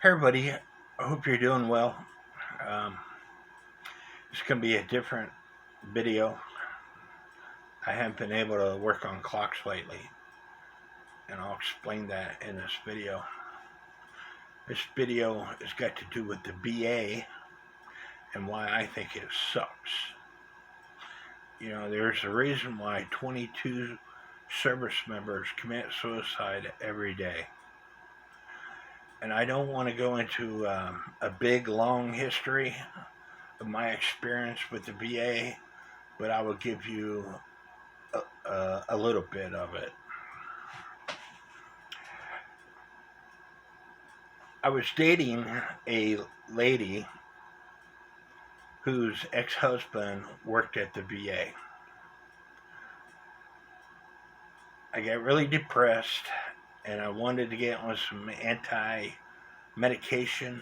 Hey everybody, I hope you're doing well. Um, it's going to be a different video. I haven't been able to work on clocks lately, and I'll explain that in this video. This video has got to do with the BA and why I think it sucks. You know, there's a reason why 22 service members commit suicide every day. And I don't want to go into a big, long history of my experience with the BA, but I will give you a little bit of it. I was dating a lady whose ex-husband worked at the VA. I got really depressed and I wanted to get on some anti-medication.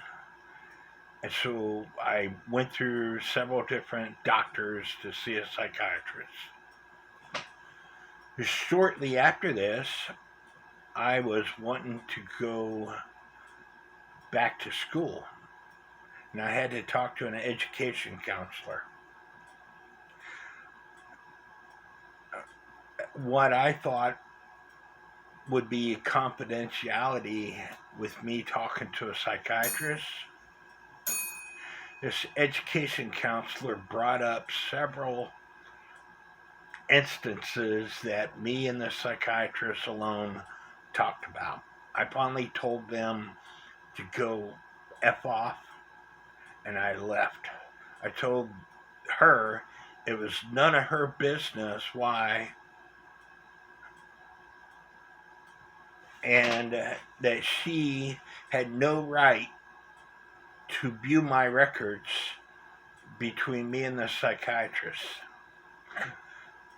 And so I went through several different doctors to see a psychiatrist. Shortly after this, I was wanting to go back to school, and I had to talk to an education counselor. What I thought would be confidentiality with me talking to a psychiatrist, this education counselor brought up several instances that me and the psychiatrist alone talked about. I finally told them to go F off, and I left. I told her it was none of her business why, and that she had no right to view my records between me and the psychiatrist.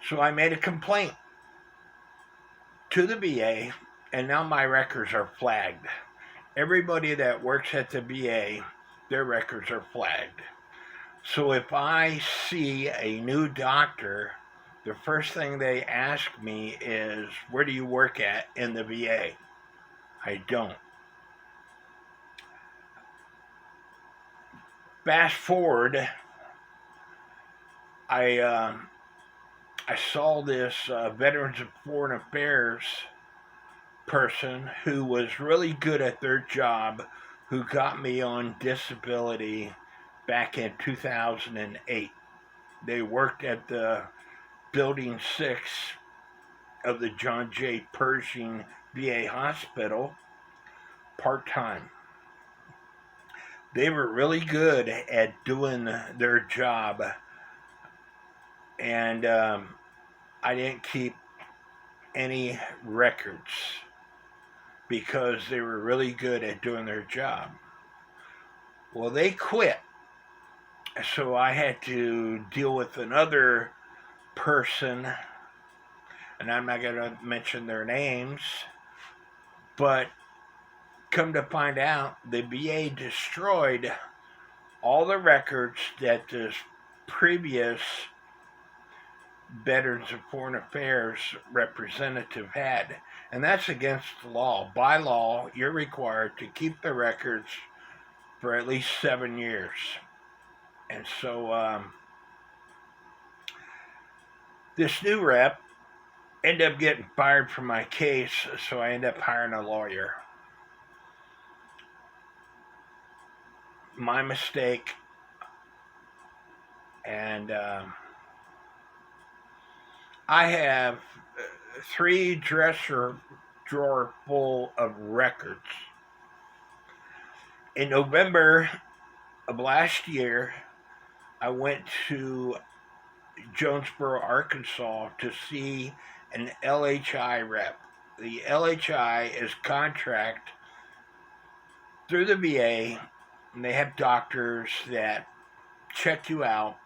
So I made a complaint to the VA, and now my records are flagged. Everybody that works at the VA, their records are flagged. So if I see a new doctor, the first thing they ask me is, where do you work at in the VA? I don't. Fast forward, I saw this Veterans of Foreign Affairs person who was really good at their job, who got me on disability back in 2008. They worked at the Building 6 of the John J. Pershing VA Hospital part-time. They were really good at doing their job, and I didn't keep any records because they were really good at doing their job. Well, they quit, so I had to deal with another person, and I'm not going to mention their names, but come to find out, the VA destroyed all the records that this previous Veterans of Foreign Affairs representative had. And that's against the law. By law, you're required to keep the records for at least 7 years. And so this new rep ended up getting fired from my case, so I ended up hiring a lawyer. My mistake, and I have 3 dresser drawer full of records. In November of last year, I went to Jonesboro, Arkansas to see an LHI rep. The LHI is contract through the VA, and they have doctors that check you out,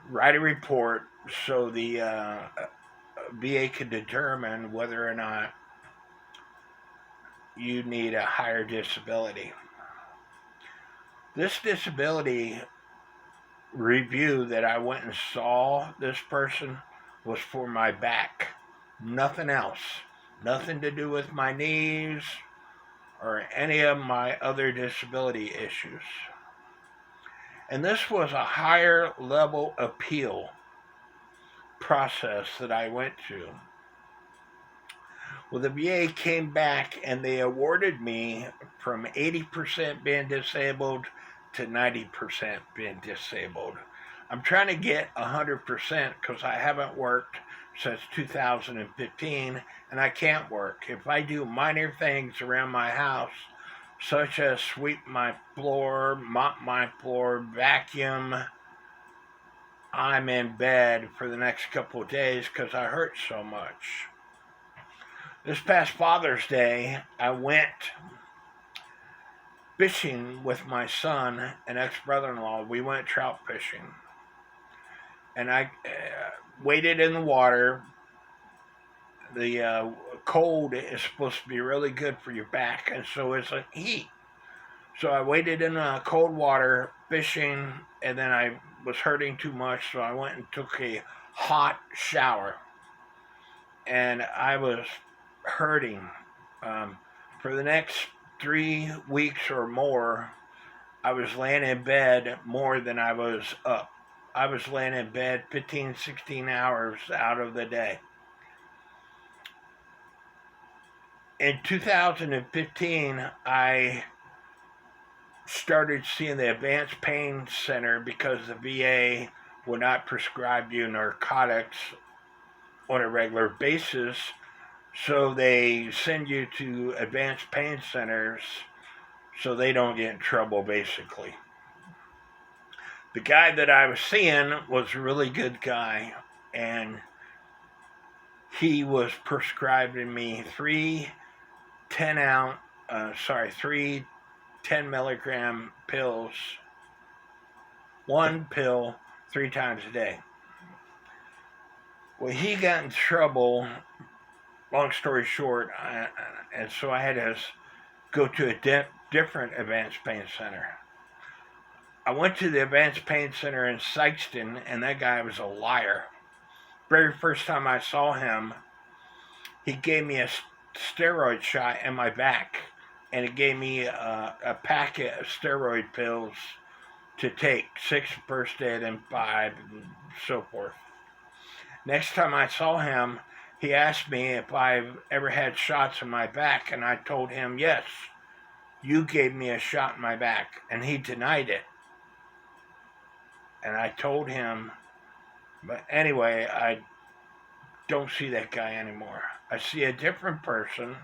write a report so the VA can determine whether or not you need a higher disability. This disability review that I went and saw this person was for my back. Nothing else. Nothing to do with my knees or any of my other disability issues. And this was a higher level appeal process that I went to. Well, the VA came back and they awarded me from 80% being disabled to 90% being disabled. I'm trying to get 100% because I haven't worked since 2015 and I can't work. If I do minor things around my house, such as sweep my floor, mop my floor, vacuum, I'm in bed for the next couple of days because I hurt so much. This past Father's Day, I went fishing with my son and ex-brother-in-law. We went trout fishing. And I waded in the water. The cold is supposed to be really good for your back, and so is the heat. So I waded in cold water fishing, and then I was hurting too much, so I went and took a hot shower. And I was hurting. For the next 3 weeks or more, I was laying in bed more than I was up. I was laying in bed 15, 16 hours out of the day. In 2015, I started seeing the Advanced Pain Center because the VA would not prescribe you narcotics on a regular basis. So they send you to advanced pain centers so they don't get in trouble, basically. The guy that I was seeing was a really good guy, and he was prescribing me three 10 milligram pills, one pill 3 times a day. Well, he got in trouble, long story short, and so I had to go to a different advanced pain center. I went to the advanced pain center in Sykeston, and that guy was a liar. Very first time I saw him, he gave me a steroid shot in my back, and he gave me a packet of steroid pills to take, 6 first aid and 5, and so forth. Next time I saw him, he asked me if I've ever had shots in my back, and I told him, yes, you gave me a shot in my back, and he denied it. And I told him, but anyway, I don't see that guy anymore. I see a different person,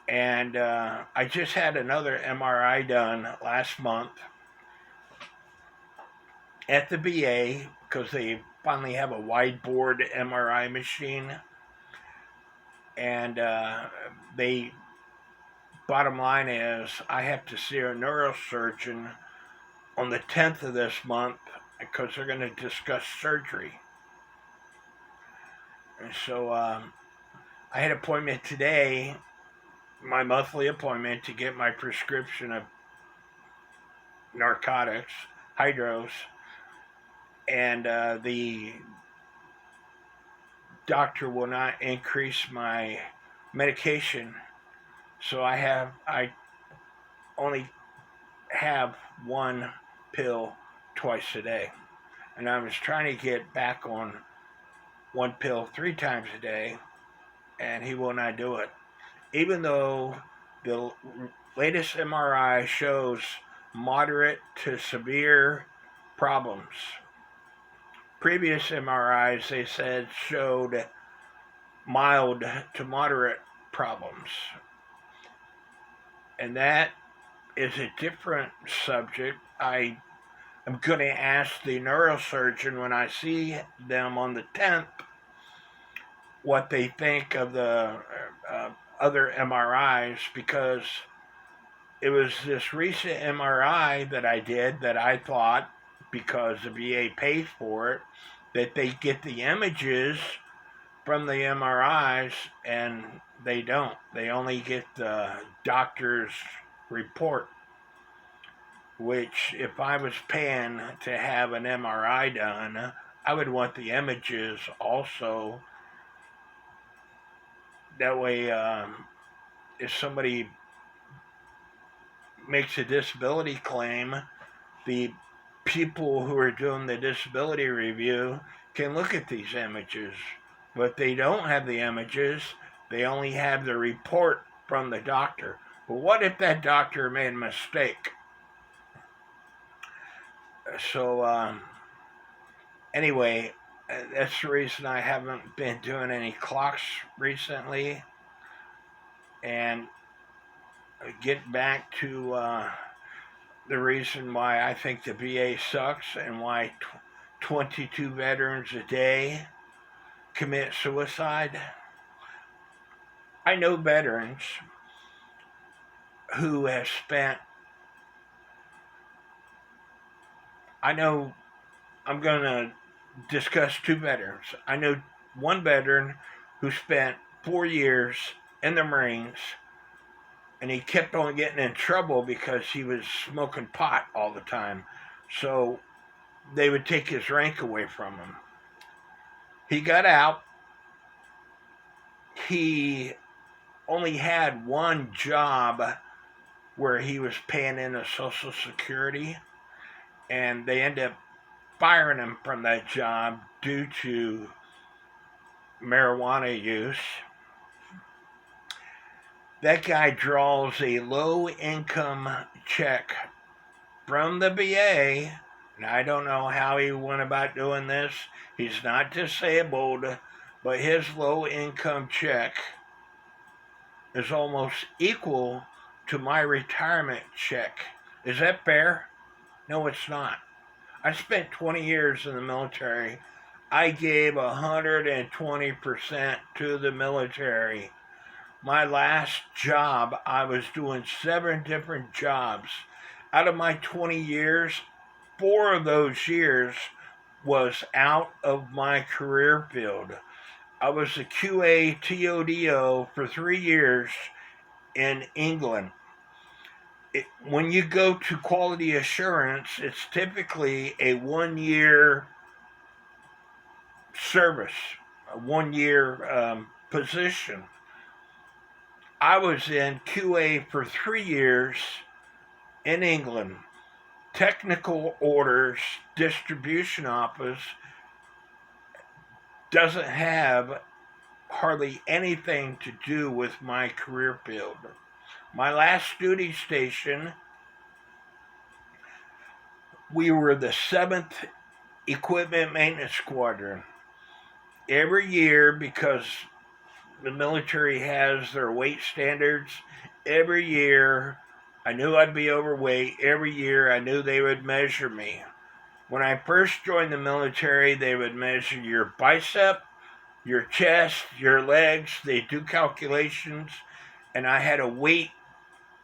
and I just had another MRI done last month at the VA because they finally have a wide board MRI machine, and they bottom line is I have to see a neurosurgeon on the 10th of this month because they're going to discuss surgery. And so I had an appointment today, my monthly appointment, to get my prescription of narcotics, hydros, and the doctor will not increase my medication, so I only have one pill twice a day, and I was trying to get back on one pill 3 times a day, and he will not do it, even though the latest MRI shows moderate to severe problems. Previous MRIs, they said, showed mild to moderate problems. And that is a different subject. I am going to ask the neurosurgeon when I see them on the 10th what they think of the other MRIs, because it was this recent MRI that I did that I thought, because the VA pays for it, that they get the images from the MRIs, and they don't. They only get the doctor's report, which if I was paying to have an MRI done, I would want the images also. That way if somebody makes a disability claim, the people who are doing the disability review can look at these images, but they don't have the images. They only have the report from the doctor. But what if that doctor made a mistake? So anyway, that's the reason I haven't been doing any clocks recently. And get back to the reason why I think the VA sucks and why 22 veterans a day commit suicide. I know veterans who have spent, I'm going to discuss two veterans. I know one veteran who spent 4 years in the Marines, and he kept on getting in trouble because he was smoking pot all the time. So they would take his rank away from him. He got out. He only had one job where he was paying into Social Security, and they ended up firing him from that job due to marijuana use. That guy draws a low-income check from the VA, and I don't know how he went about doing this. He's not disabled, but his low-income check is almost equal to my retirement check. Is that fair? No, it's not. I spent 20 years in the military. I gave 120% to the military. My last job, I was doing 7 different jobs. Out of my 20 years, 4 of those years was out of my career field. I was a QA TODO for 3 years in England. When you go to quality assurance, it's typically a 1-year service, a 1-year position. I was in QA for 3 years in England. Technical orders, distribution office doesn't have hardly anything to do with my career field. My last duty station, we were the 7th Equipment Maintenance Squadron. Every year, because the military has their weight standards, every year I knew I'd be overweight. Every year I knew they would measure me. When I first joined the military, they would measure your bicep, your chest, your legs. They do calculations, and I had a weight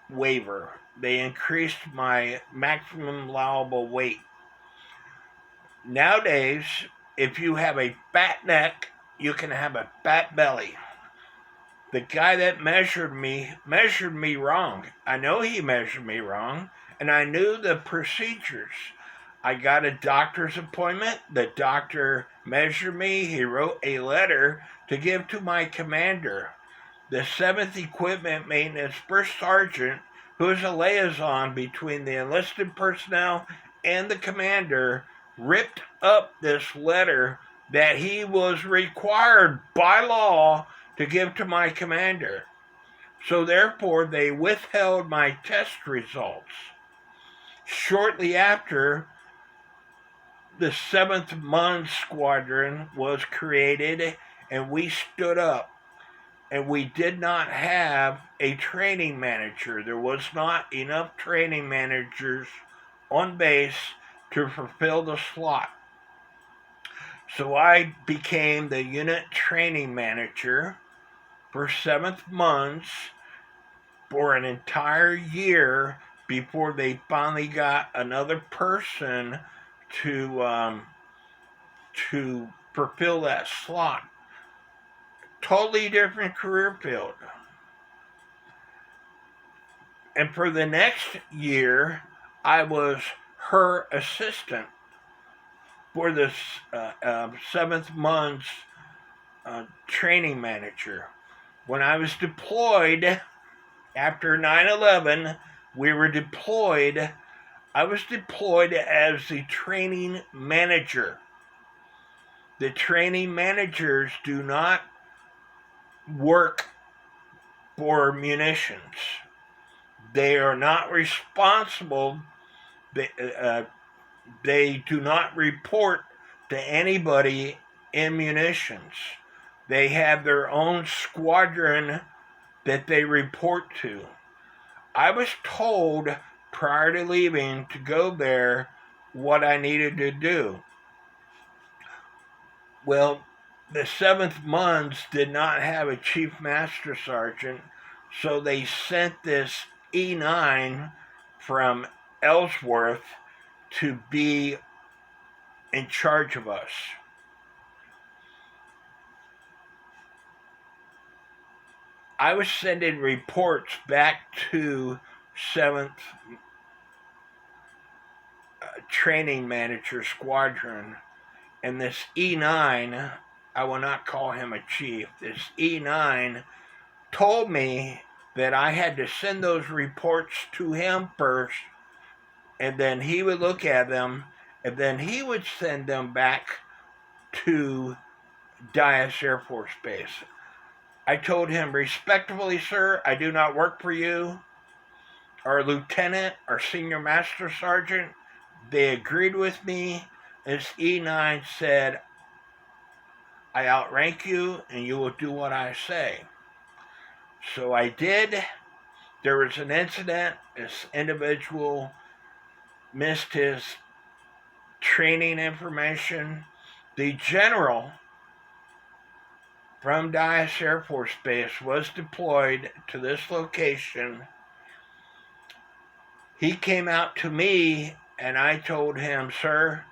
waiver. They increased my maximum allowable weight. Nowadays, if you have a fat neck, you can have a fat belly. The guy that measured me wrong. I know he measured me wrong, and I knew the procedures. I got a doctor's appointment. The doctor measured me. He wrote a letter to give to my commander. The 7th Equipment Maintenance First Sergeant, who is a liaison between the enlisted personnel and the commander, ripped up this letter that he was required by law to give to my commander. So therefore, they withheld my test results. Shortly after, the 7th MUN Squadron was created, and we stood up. And we did not have a training manager. There was not enough training managers on base to fulfill the slot. So I became the unit training manager for 7th MUNs for an entire year before they finally got another person to fulfill that slot. Totally different career field. And for the next year, I was her assistant for the 7th MUN's training manager. When I was deployed, After 9/11, we were deployed. I was deployed as the training manager. The training managers do not work for munitions. They are not responsible. They do not report to anybody in munitions. They have their own squadron that they report to. I was told prior to leaving to go there what I needed to do. Well, the 7th Mons did not have a chief master sergeant, so they sent this E9 from Ellsworth to be in charge of us. I was sending reports back to 7th Training Manager Squadron, and this E9, I will not call him a chief, this E9 told me that I had to send those reports to him first, and then he would look at them, and then he would send them back to Dyess Air Force Base. I told him, respectfully, sir, I do not work for you. Our lieutenant, our senior master sergeant, they agreed with me. This E9 said, I outrank you and you will do what I say. So I did. There was an incident. This individual missed his training information. The general from Dyess Air Force Base was deployed to this location. He came out to me and I told him, sir,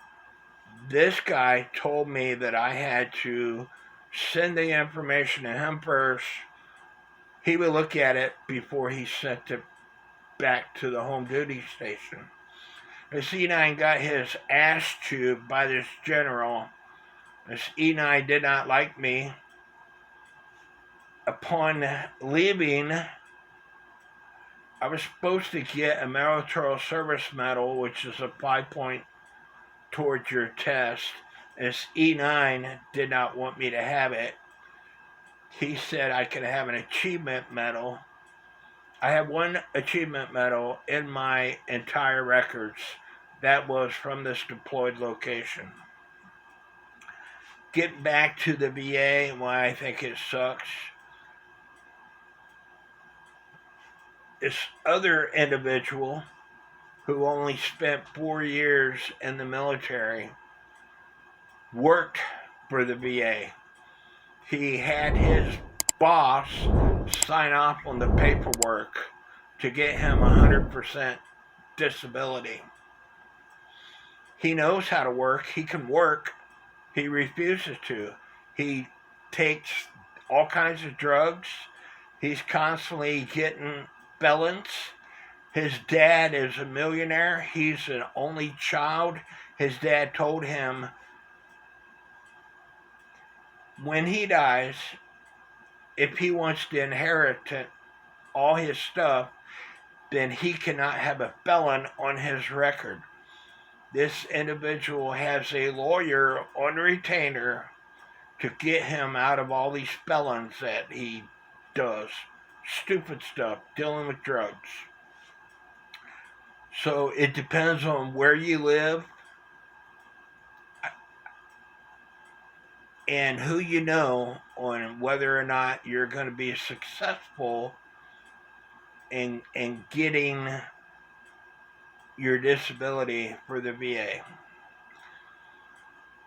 this guy told me that I had to send the information to him first. He would look at it before he sent it back to the home duty station. This E9 got his ass chewed by this general. This E9 did not like me. Upon leaving, I was supposed to get a military service medal, which is a 5-point towards your test. This E9 did not want me to have it. He said I could have an achievement medal. I have one achievement medal in my entire records. That was from this deployed location. Getting back to the VA and why I think it sucks. This other individual who only spent 4 years in the military worked for the VA. He had his boss sign off on the paperwork to get him 100% disability. He knows how to work. He can work. He refuses to. He takes all kinds of drugs. He's constantly getting felons. His dad is a millionaire. He's an only child. His dad told him when he dies, if he wants to inherit all his stuff, then he cannot have a felon on his record. This individual has a lawyer on retainer to get him out of all these felons that he does. Stupid stuff, dealing with drugs. So it depends on where you live and who you know on whether or not you're going to be successful in getting your disability for the VA.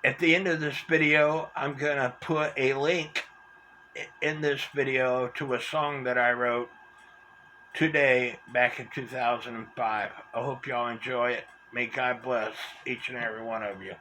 At the end of this video, I'm going to put a link in this video to a song that I wrote today back in 2005. I hope y'all enjoy it. May God bless each and every one of you.